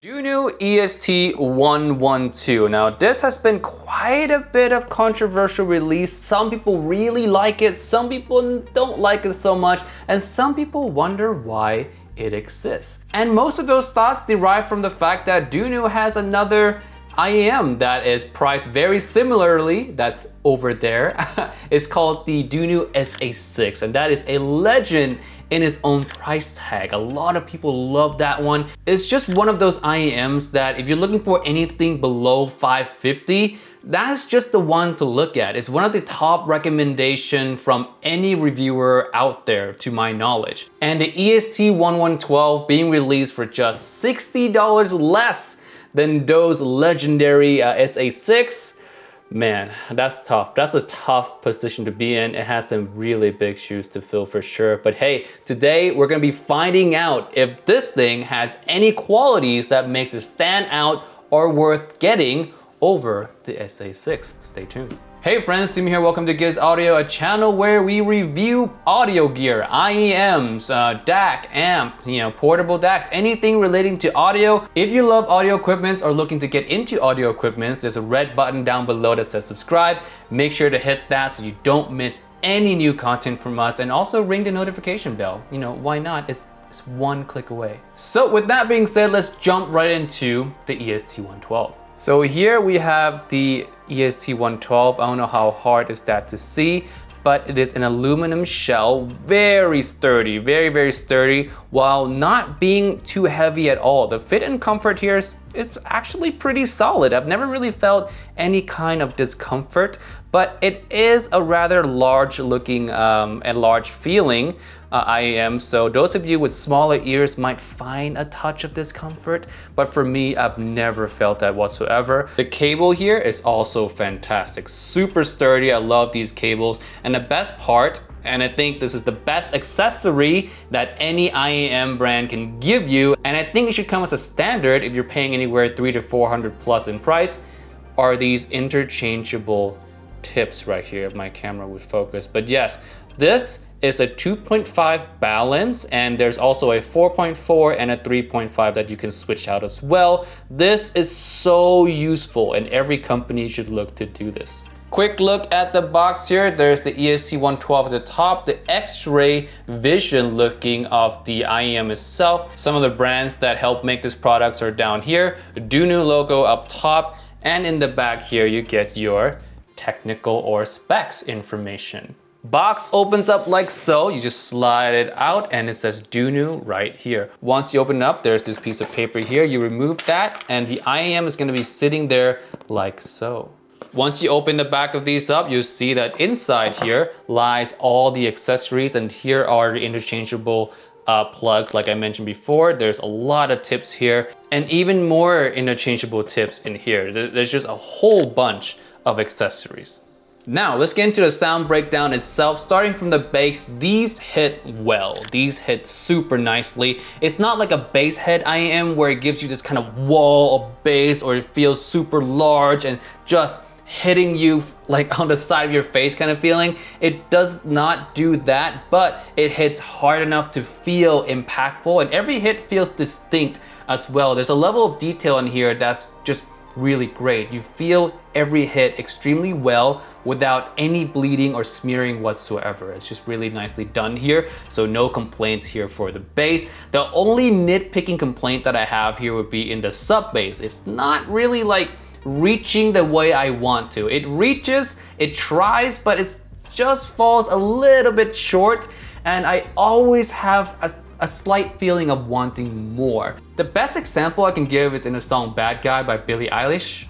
DUNU EST112. Now this has been quite a bit of controversial release. Some people really like it, some people don't like it so much, and some people wonder why it exists. And most of those thoughts derive from the fact that DUNU has another IEM that is priced very similarly, that's over there. It's called the DUNU SA6, and that is a legend in its own price tag. A lot of people love that one. It's just one of those IEMs that if you're looking for anything below 550, that's just the one to look at. It's one of the top recommendations from any reviewer out there, to my knowledge. And the EST1112 being released for just $60 less than those legendary SA6, man, that's tough. That's a tough position to be in. It has some really big shoes to fill for sure. But hey, today we're gonna be finding out if this thing has any qualities that makes it stand out or worth getting over the SA6. Stay tuned. Hey friends, Tim here. Welcome to Giz Audio, a channel where we review audio gear, IEMs, DAC, amp, portable DACs, anything relating to audio. If you love audio equipment or looking to get into audio equipment, there's a red button down below that says subscribe. Make sure to hit that so you don't miss any new content from us, and also ring the notification bell. Why not? It's one click away. So with that being said, let's jump right into the EST112. So here we have the EST112. I don't know how hard is that to see, but it is an aluminum shell, very sturdy, very sturdy, while not being too heavy at all. The fit and comfort here is actually pretty solid. I've never really felt any kind of discomfort, but it is a rather large looking and large feeling IEM, so those of you with smaller ears might find a touch of discomfort, but for me, I've never felt that whatsoever. The cable here is also fantastic, super sturdy. I love these cables, and the best part, and I think this is the best accessory that any IEM brand can give you, and I think it should come as a standard if you're paying anywhere $300 to $400 plus in price, are these interchangeable tips right here if my camera would focus. But yes, this is a 2.5 balance, and there's also a 4.4 and a 3.5 that you can switch out as well. This is so useful, and every company should look to do this. Quick look at the box here. There's the EST112 at the top, the X-ray vision looking of the IEM itself. Some of the brands that help make these products are down here. The DUNU logo up top, and in the back here you get your technical or specs information. Box opens up like so. You just slide it out and it says DUNU right here. Once you open it up, there's this piece of paper here. You remove that and the IEM is going to be sitting there like so. Once you open the back of these up, you'll see that inside here lies all the accessories, and here are the interchangeable plugs like I mentioned before. There's a lot of tips here, and even more interchangeable tips in here. There's just a whole bunch of accessories. Now let's get into the sound breakdown itself. Starting from the bass, these hit well. These hit super nicely. It's not like a bass head IEM where it gives you this kind of wall of bass, or it feels super large and just hitting you like on the side of your face kind of feeling. It does not do that, but it hits hard enough to feel impactful, and every hit feels distinct as well. There's a level of detail in here that's just really great. You feel every hit extremely well without any bleeding or smearing whatsoever. It's just really nicely done here, so no complaints here for the bass. The only nitpicking complaint that I have here would be in the sub bass. It's not really like reaching the way I want to. It reaches, it tries, but it just falls a little bit short, and I always have a slight feeling of wanting more. The best example I can give is in the song Bad Guy by Billie Eilish.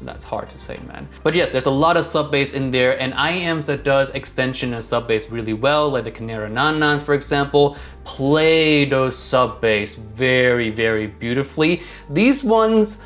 That's hard to say, man. But yes, there's a lot of sub bass in there, and IEM that does extension and sub bass really well, like the Canera Nan-Nans, for example, play those sub bass very beautifully. These ones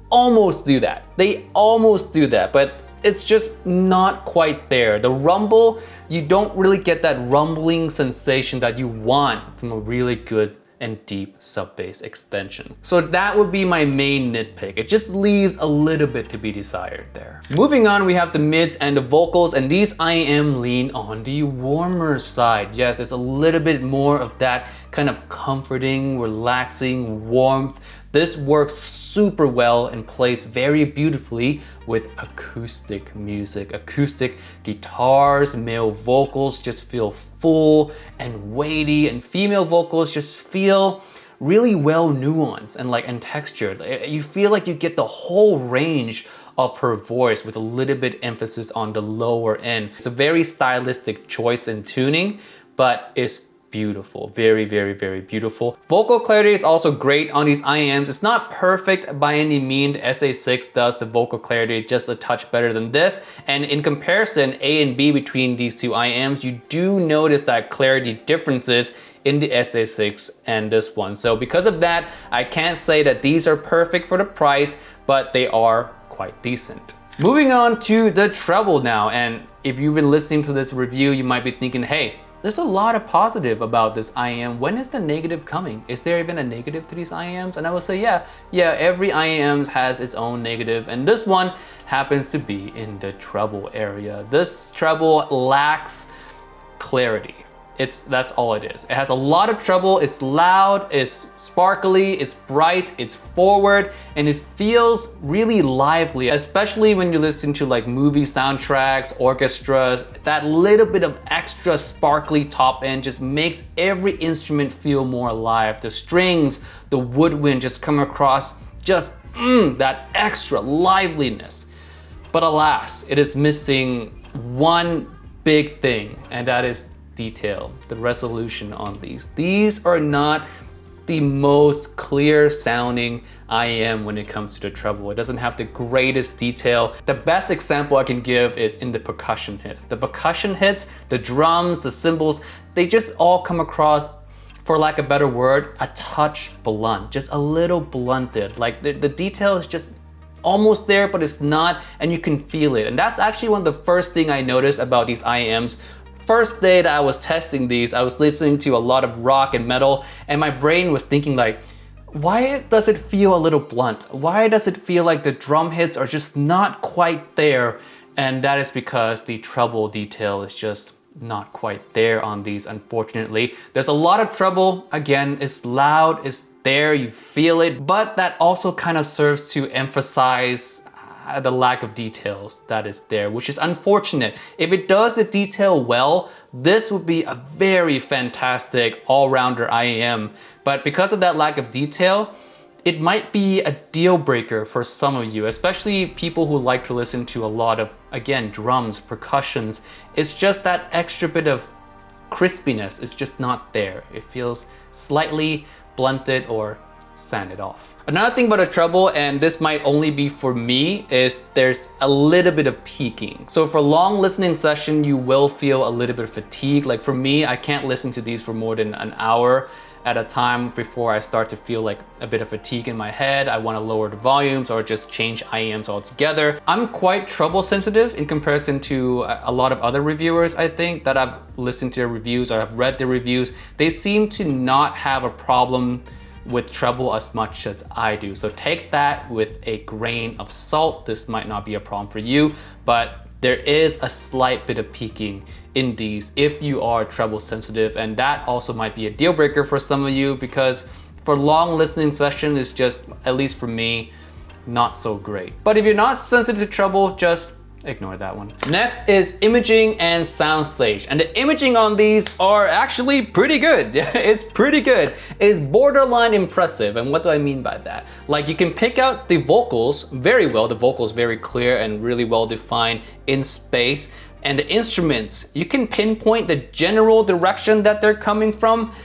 almost do that. They almost do that, but it's just not quite there. The rumble, you don't really get that rumbling sensation that you want from a really good and deep sub bass extension. So that would be my main nitpick. It just leaves a little bit to be desired there. Moving on, we have the mids and the vocals, and these IEM lean on the warmer side. Yes, it's a little bit more of that kind of comforting, relaxing warmth This works super well and plays very beautifully with acoustic music. Acoustic guitars, male vocals just feel full and weighty, and female vocals just feel really well nuanced and textured. You feel like you get the whole range of her voice with a little bit emphasis on the lower end. It's a very stylistic choice in tuning, but it's beautiful. Very, very, very beautiful. Vocal clarity is also great on these IEMs. It's not perfect by any means. SA6 does the vocal clarity just a touch better than this. And in comparison, A and B between these two IEMs, you do notice that clarity differences in the SA6 and this one. So because of that, I can't say that these are perfect for the price, but they are quite decent. Moving on to the treble now. And if you've been listening to this review, you might be thinking, hey, there's a lot of positive about this IEM. When is the negative coming? Is there even a negative to these IEMs? And I will say, yeah, every IEM has its own negative, and this one happens to be in the treble area. This treble lacks clarity. That's all it is. It has a lot of treble, it's loud, it's sparkly, it's bright, it's forward, and it feels really lively, especially when you listen to like movie soundtracks, orchestras. That little bit of extra sparkly top end just makes every instrument feel more alive. The strings, the woodwind just come across just that extra liveliness. But alas, it is missing one big thing, and that is detail, the resolution on these. These are not the most clear sounding IEM when it comes to the treble. It doesn't have the greatest detail. The best example I can give is in the percussion hits. The percussion hits, the drums, the cymbals, they just all come across, for lack of a better word, a touch blunt, just a little blunted. Like the detail is just almost there, but it's not, and you can feel it. And that's actually one of the first thing I noticed about these IEMs. First day that I was testing these, I was listening to a lot of rock and metal, and my brain was thinking like, why does it feel a little blunt? Why does it feel like the drum hits are just not quite there? And that is because the treble detail is just not quite there on these, unfortunately. There's a lot of treble. Again, it's loud, it's there, you feel it, but that also kind of serves to emphasize the lack of details that is there, which is unfortunate. If it does the detail well, this would be a very fantastic all-rounder IEM. But because of that lack of detail, it might be a deal breaker for some of you, especially people who like to listen to a lot of, again, drums, percussions. It's just that extra bit of crispiness is just not there. It feels slightly blunted or sanded off. Another thing about a treble, and this might only be for me, is there's a little bit of peaking. So for a long listening session, you will feel a little bit of fatigue. Like for me, I can't listen to these for more than an hour at a time before I start to feel like a bit of fatigue in my head. I want to lower the volumes or just change IEMs altogether. I'm quite treble sensitive in comparison to a lot of other reviewers, I think, that I've listened to their reviews or have read their reviews. They seem to not have a problem with treble as much as I do. So take that with a grain of salt. This might not be a problem for you, but there is a slight bit of peaking in these if you are treble sensitive, and that also might be a deal breaker for some of you, because for long listening session, it's just, at least for me, not so great. But if you're not sensitive to treble, just ignore that one. Next is imaging and Soundstage. And the imaging on these are actually pretty good. It's pretty good. It's borderline impressive. And what do I mean by that? Like you can pick out the vocals very well. The vocals very clear and really well defined in space. And the instruments, you can pinpoint the general direction that they're coming from,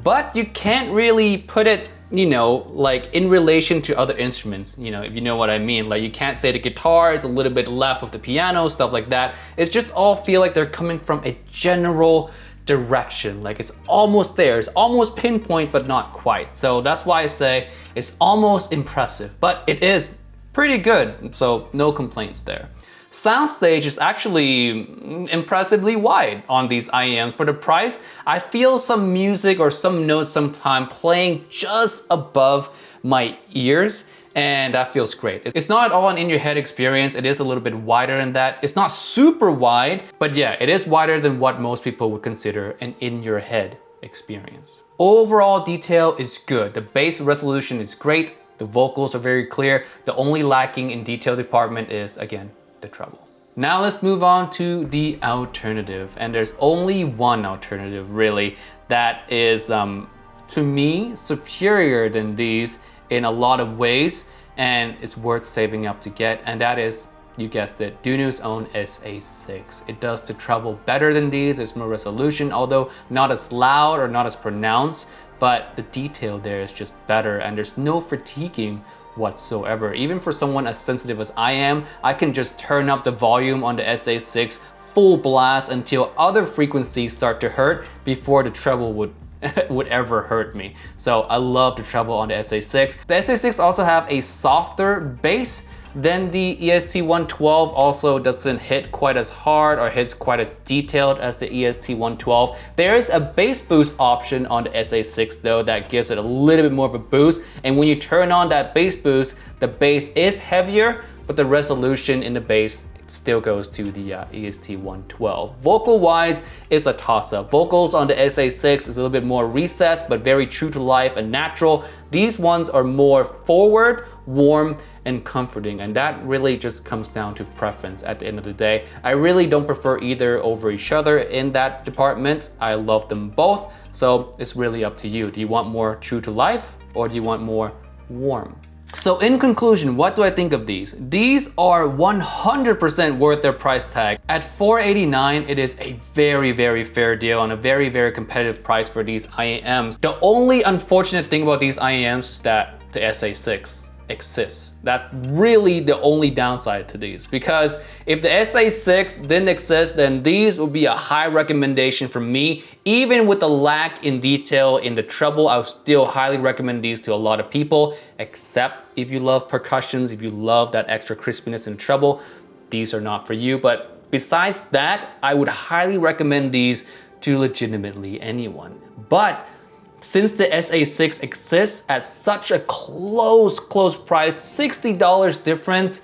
but you can't really put it, you know, like in relation to other instruments, you know, if you know what I mean. Like you can't say the guitar is a little bit left of the piano, stuff like that. It's just all feel like they're coming from a general direction. Like it's almost there, it's almost pinpoint, but not quite. So that's why I say it's almost impressive, but it is pretty good. So no complaints there. Soundstage is actually impressively wide on these IEMs. For the price, I feel some music or some notes sometime playing just above my ears, and that feels great. It's not at all an in-your-head experience. It is a little bit wider than that. It's not super wide, but yeah, it is wider than what most people would consider an in-your-head experience. Overall detail is good. The bass resolution is great. The vocals are very clear. The only lacking in detail department is, again, the treble. Now let's move on to the alternative. And there's only one alternative really that is, to me, superior than these in a lot of ways, and it's worth saving up to get, and that is, you guessed it, DUNU's own SA6. It does the treble better than these. There's more resolution, although not as loud or not as pronounced, but the detail there is just better, and there's no fatiguing whatsoever. Even for someone as sensitive as I am, I can just turn up the volume on the SA6 full blast until other frequencies start to hurt before the treble would ever hurt me. So I love the treble on the SA6. The SA6 also have a softer bass than the EST112, also doesn't hit quite as hard or hits quite as detailed as the EST112. There is a bass boost option on the SA6 though that gives it a little bit more of a boost, and when you turn on that bass boost, the bass is heavier, but the resolution in the bass still goes to the EST112. Vocal wise, it's a toss-up. Vocals on the SA6 is a little bit more recessed, but very true to life and natural. These ones are more forward, warm, and comforting, and that really just comes down to preference at the end of the day. I really don't prefer either over each other in that department. I love them both, so it's really up to you. Do you want more true to life, or do you want more warm? So in conclusion, what do I think of these? These are 100% worth their price tag. At $489, it is a very, very fair deal and a very, very competitive price for these IEMs. The only unfortunate thing about these IEMs is that the SA6 exists. That's really the only downside to these, because if the SA6 didn't exist, then these would be a high recommendation for me. Even with the lack in detail in the treble, I would still highly recommend these to a lot of people, except if you love percussions, if you love that extra crispiness in treble, these are not for you. But besides that, I would highly recommend these to legitimately anyone. But since the SA6 exists at such a close price, $60 difference,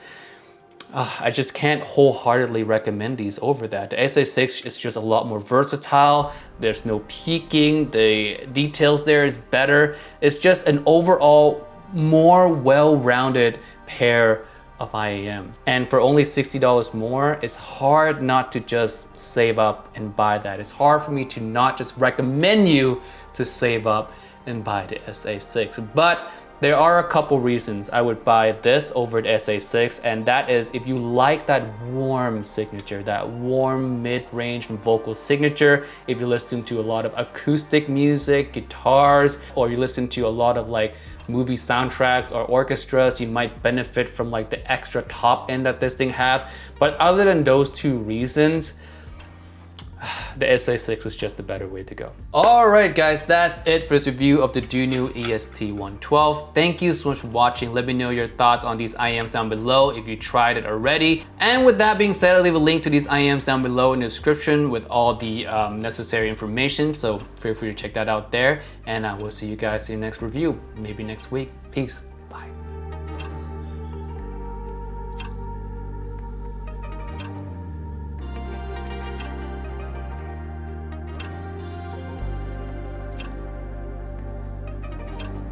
I just can't wholeheartedly recommend these over that. The SA6 is just a lot more versatile. There's no peaking. The details there is better. It's just an overall more well-rounded pair of IEMs. And for only $60 more, it's hard not to just save up and buy that. It's hard for me to not just recommend you to save up and buy the SA6. But there are a couple reasons I would buy this over the SA6, and that is if you like that warm signature, that warm mid-range vocal signature, if you listen to a lot of acoustic music, guitars, or you listen to a lot of like movie soundtracks or orchestras, you might benefit from like the extra top end that this thing have. But other than those two reasons, the SA6 is just a better way to go. All right, guys, that's it for this review of the DUNU EST112. Thank you so much for watching. Let me know your thoughts on these IEMs down below if you tried it already. And with that being said, I'll leave a link to these IEMs down below in the description with all the necessary information. So feel free to check that out there. And I will see you guys in the next review, maybe next week. Peace.